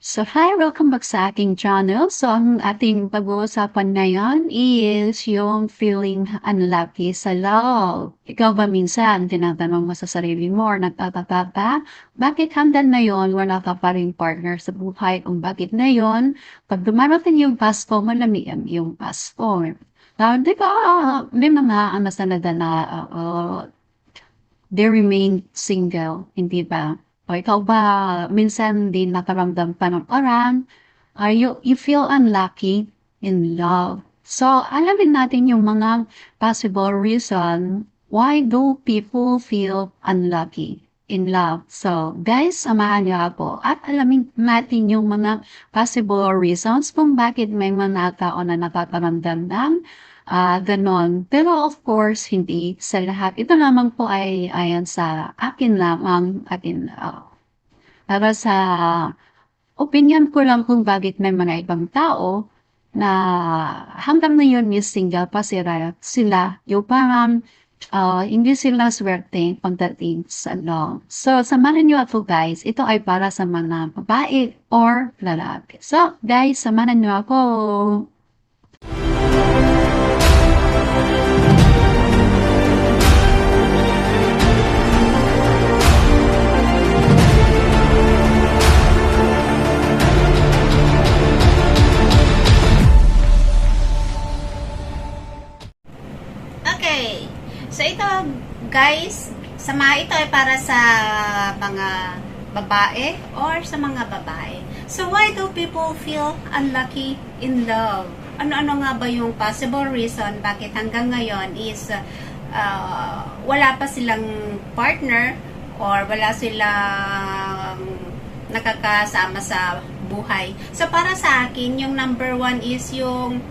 So, hi! Welcome back sa aking channel. So, ang ating pag-uusapan ngayon is yung feeling unlucky sa love. Ikaw ba minsan tinatanong mo sa sarili mo or nagtataka ka, bakit hanggang ngayon wala ka pa ring partner sa buhay? Kung bakit ngayon, pag dumarating yung Pasko, malamig yung Pasko. Di ba, may mga anas na they remain single, hindi ba? O ikaw ba, minsan din nakaramdam pa ng parang, you feel unlucky in love. So, alamin natin yung mga possible reason why do people feel unlucky in love. So, guys, samahan niyo ako at alamin natin yung mga possible reasons kung bakit may mga tao na nakakaramdam ng ganon. Pero of course, hindi sa lahat. Ito naman po ay ayan sa akin lamang, para sa opinion ko lang kung bakit may mga ibang tao na hanggang ngayon is single pa sila yung parang hindi sila swerte pagdating sa love. So, samahan niyo ako guys. Ito ay para sa mga babae or lalaki. So, guys, samahan niyo ako. Okay. So ito guys, ito ay para sa mga babae or sa mga babae. So why do people feel unlucky in love? Ano-ano nga ba yung possible reason bakit hanggang ngayon is wala pa silang partner or wala silang nakakasama sa buhay. So para sa akin, yung number one is yung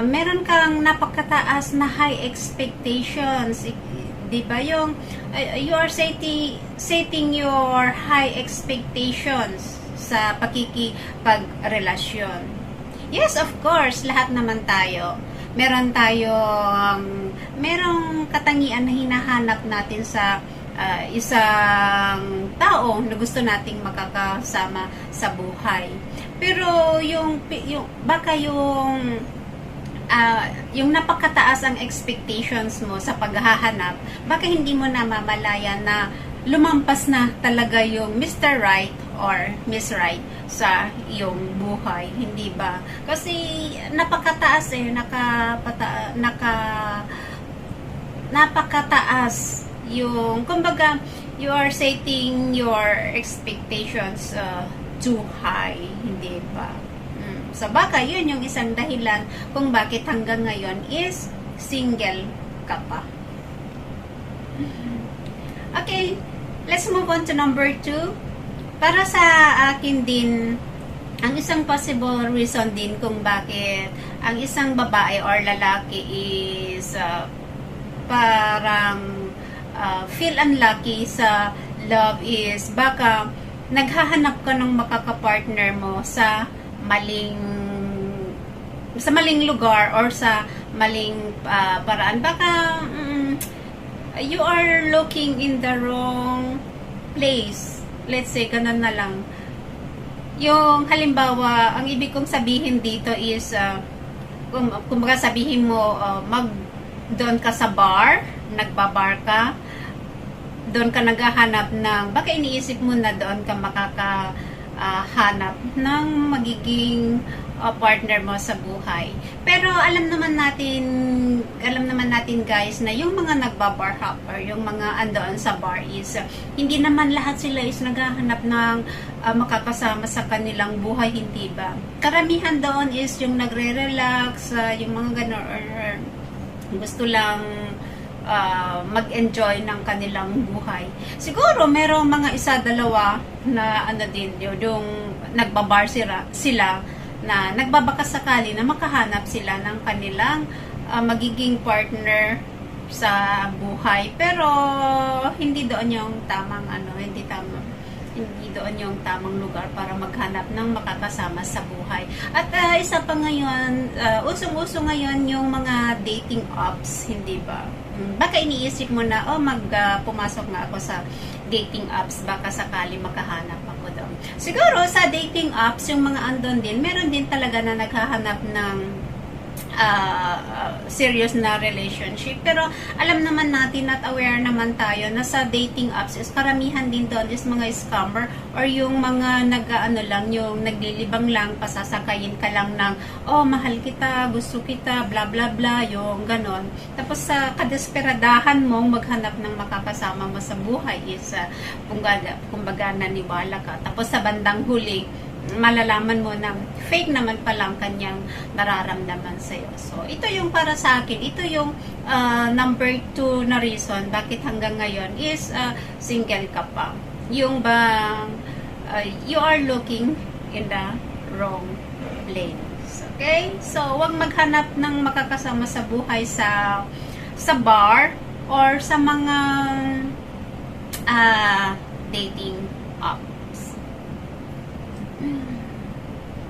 meron kang napakataas na high expectations, di ba? Yung you are setting your high expectations sa pakikipagrelasyon. Yes, of course, lahat naman tayo. Merong katangian na hinahanap natin sa isang tao na gusto nating makakasama sa buhay. Pero baka yung napakataas ang expectations mo sa paghahanap, baka hindi mo na mamalaya na lumampas na talaga yung Mr. Right or Miss Right sa iyong buhay, hindi ba? Kasi napakataas napakataas yung, kumbaga, you are setting your expectations too high, hindi ba? So baka yun yung isang dahilan kung bakit hanggang ngayon is single ka pa. Okay, let's move on to number 2. Para sa akin din, ang isang possible reason din kung bakit ang isang babae or lalaki is parang feel unlucky sa love is baka naghahanap ka ng makakapartner mo sa maling lugar or sa maling paraan. Baka you are looking in the wrong place. Let's say, ganun na lang. Yung halimbawa, ang ibig kong sabihin dito is kumbaga sabihin mo doon ka sa bar, nagbabar ka, doon ka naghahanap ng, baka iniisip mo na doon ka makakahanap ng magiging partner mo sa buhay. Pero alam naman natin guys na yung mga nagbabar hopper, yung mga andoon sa bar is hindi naman lahat sila is naghahanap ng makakasama sa kanilang buhay, hindi ba? Karamihan doon is yung nagre-relax, yung mga gano'n, or gusto lang mag-enjoy ng kanilang buhay. Siguro merong mga isa-dalawa na yung nagbabar sila na nagbabaka sakali na makahanap sila ng kanilang magiging partner sa buhay. Pero hindi doon yung tamang hindi doon yung tamang lugar para maghanap ng makakasama sa buhay. At isa pa ngayon, usong-uso ngayon yung mga dating apps, hindi ba? Baka iniisip mo na, pumasok nga ako sa dating apps, baka sakali makahanap ako doon. Siguro sa dating apps, yung mga andon din, meron din talaga na naghahanap ng serious na relationship. Pero alam naman natin at aware naman tayo na sa dating apps is karamihan din doon is mga scammer or yung mga nag-ano lang, yung naglilibang lang, pasasakayin ka lang ng, oh, mahal kita, gusto kita, bla bla bla, yung ganon. Tapos sa kadesperadahan mong maghanap ng makakasama mo sa buhay is kumbaga naniwala ka. Tapos sa bandang huli, malalaman mo na fake naman palang kanyang nararamdaman sa'yo. So, ito yung para sa akin, ito yung number 2 na reason bakit hanggang ngayon is single ka pa. Yung bang you are looking in the wrong place. Okay? So, wag maghanap ng makakasama sa buhay sa bar or sa mga dating apps.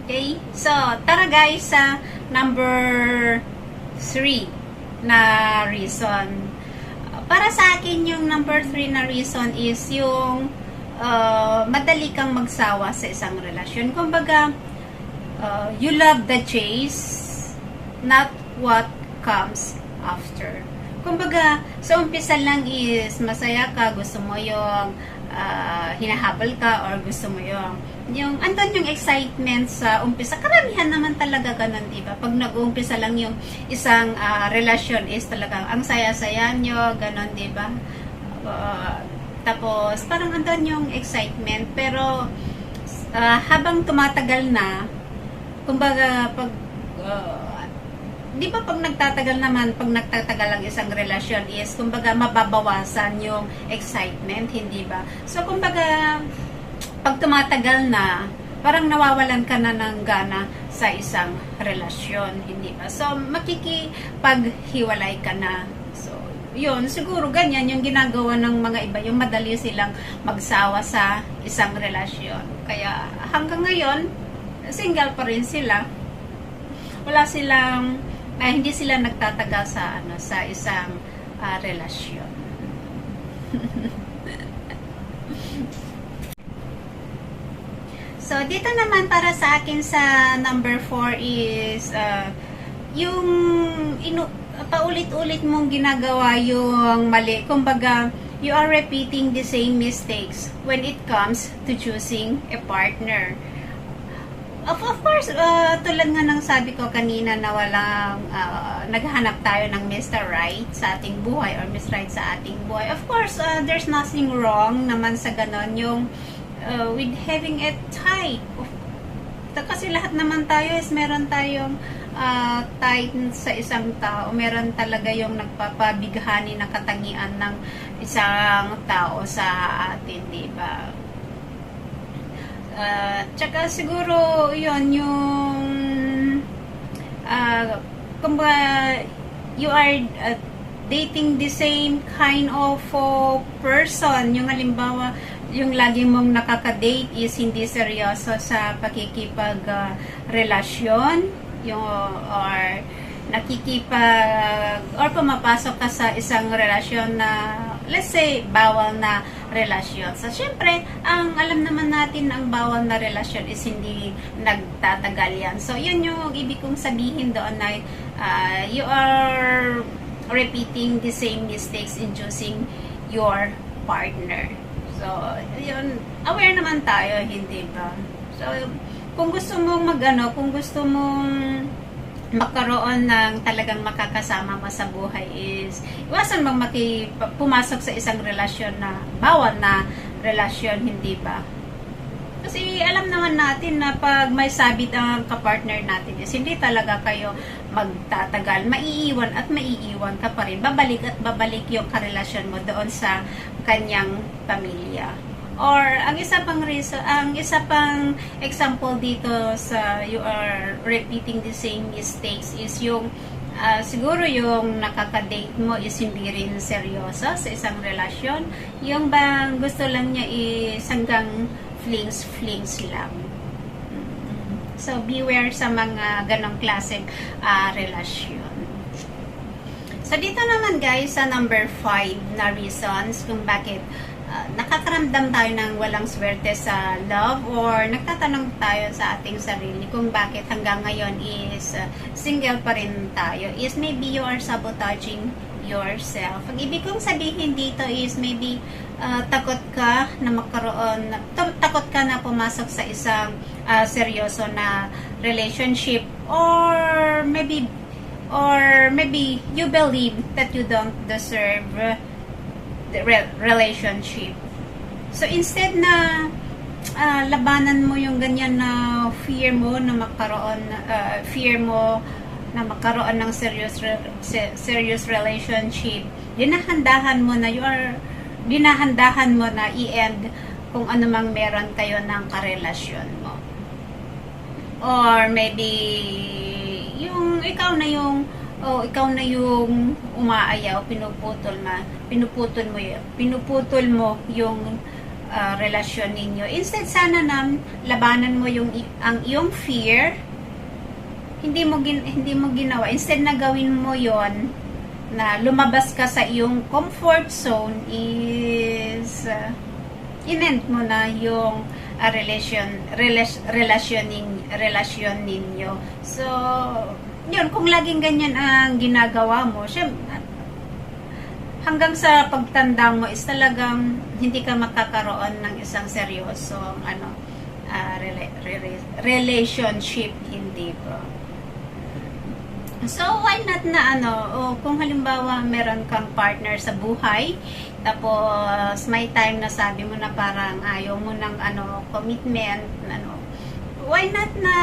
Okay? So, tara guys sa number 3 na reason. Para sa akin, yung number 3 na reason is yung madali kang magsawa sa isang relasyon. Kumbaga, you love the chase, not what comes after. Kumbaga, sa umpisa lang is masaya ka, gusto mo yung hinahabol ka or gusto mo yung andun yung excitement sa umpisa. Karamihan naman talaga ganun, diba? Pag nag-uumpisa lang yung isang relasyon is talagang ang saya-saya nyo, ganun, diba? Tapos, parang andun yung excitement. Pero, habang tumatagal na, kumbaga, pag di ba pag nagtatagal ang isang relasyon is, kumbaga, mababawasan yung excitement, hindi ba? So, kumbaga, pag tumatagal na, parang nawawalan ka na ng gana sa isang relasyon, hindi ba? So, makikipaghiwalay ka na. So, yun, siguro ganyan yung ginagawa ng mga iba, yung madali silang magsawa sa isang relasyon. Kaya, hanggang ngayon, single pa rin sila. Wala silang, hindi sila nagtatagal sa isang relasyon. So, dito naman para sa akin sa number 4 is yung paulit-ulit mong ginagawa yung mali. Kumbaga, you are repeating the same mistakes when it comes to choosing a partner. Of course, tulad nga ng sabi ko kanina na walang naghahanap tayo ng Mr. Right sa ating buhay or Miss Right sa ating buhay. Of course, there's nothing wrong naman sa ganon yung with having a type. Kasi lahat naman tayo is meron tayong type sa isang tao. Meron talaga yung nagpapabighani na katangian ng isang tao sa atin, diba? Tsaka siguro yun yung kumbaga you are dating the same kind of person. Yung halimbawa yung lagi mong nakaka-date is hindi seryoso sa pakikipag-relasyon, or or pumapasok ka sa isang relasyon na, let's say, bawal na relasyon. So, syempre, ang alam naman natin, ang bawal na relasyon is hindi nagtatagal yan. So, yun yung ibig kong sabihin doon na you are repeating the same mistakes in choosing your partner. So, yun, aware naman tayo, hindi ba? So, kung gusto mong kung gusto mong magkaroon ng talagang makakasama mo sa buhay is, iwasan mong pumasok sa isang relasyon na bawal na relasyon, hindi ba? Kasi alam naman natin na pag may sabit ang kapartner natin is, hindi talaga kayo magtatagal. Maiiwan at maiiwan ka pa rin. Babalik at babalik yung karelasyon mo doon sa kanyang pamilya. Or, ang isa pang example dito sa you are repeating the same mistakes is yung siguro yung nakaka-date mo is hindi rin seryoso sa isang relasyon. Yung bang gusto lang niya is hanggang flings lang. So, beware sa mga ganong klaseng relasyon. So, dito naman guys, sa number 5 na reasons kung bakit nakakaramdam tayo ng walang swerte sa love, or nagtatanong tayo sa ating sarili kung bakit hanggang ngayon is single pa rin tayo, is maybe you are sabotaging yourself. Ang ibig kong sabihin dito is maybe takot ka na takot ka na pumasok sa isang seryoso na relationship, or maybe you believe that you don't deserve the relationship. So instead na labanan mo yung ganyan na fear mo na magkaroon ng serious relationship, dinahandahan mo na i-end kung ano mang meron kayo ng karelasyon mo. Or maybe yung ikaw na yung umaayaw, pinuputol mo yung relasyon ninyo. Instead, sana na labanan mo ang iyong fear, hindi mo ginawa. Instead na gawin mo yon, na lumabas ka sa iyong comfort zone, is inend mo na yung relasyon ninyo. So yun, kung laging ganyan ang ginagawa mo, hanggang sa pagtanda mo is talagang hindi ka makakaroon ng isang seryosong relationship, hindi ba? So why not na kung halimbawa meron kang partner sa buhay, tapos may time na sabi mo na parang ayaw mo ng commitment, why not na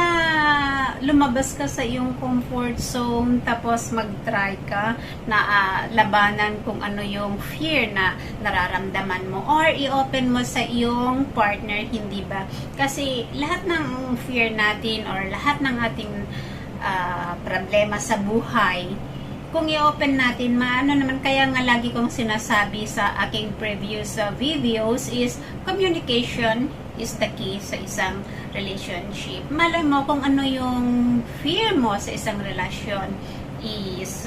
lumabas ka sa iyong comfort zone, tapos mag-try ka na labanan kung ano yung fear na nararamdaman mo, or i-open mo sa iyong partner, hindi ba? Kasi lahat ng fear natin, or lahat ng ating problema sa buhay, kung i-open natin, naman, kaya nga lagi kong sinasabi sa aking previous videos is communication is the key sa isang relationship. Malay mo kung ano yung fear mo sa isang relasyon, is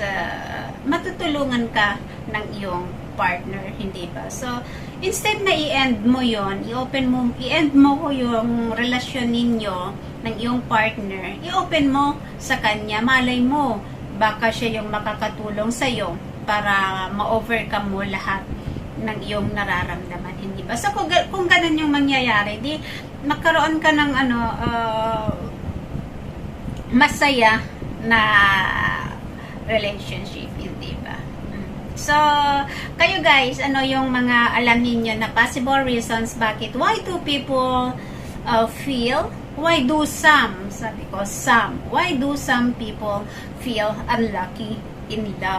matutulungan ka ng iyong partner, hindi ba? So instead na i-end mo yon, i-end mo yung relasyon ninyo ng iyong partner, i-open mo sa kanya. Malay mo, baka siya yung makakatulong sa'yo para ma-overcome mo lahat ng iyong nararamdaman, hindi ba? So kung ganun yung mangyayari, di magkaroon ka ng masaya na relationship, hindi ba? So kayo guys, ano yung mga alam niyo na possible reasons bakit, why do people why do some people feel unlucky in love?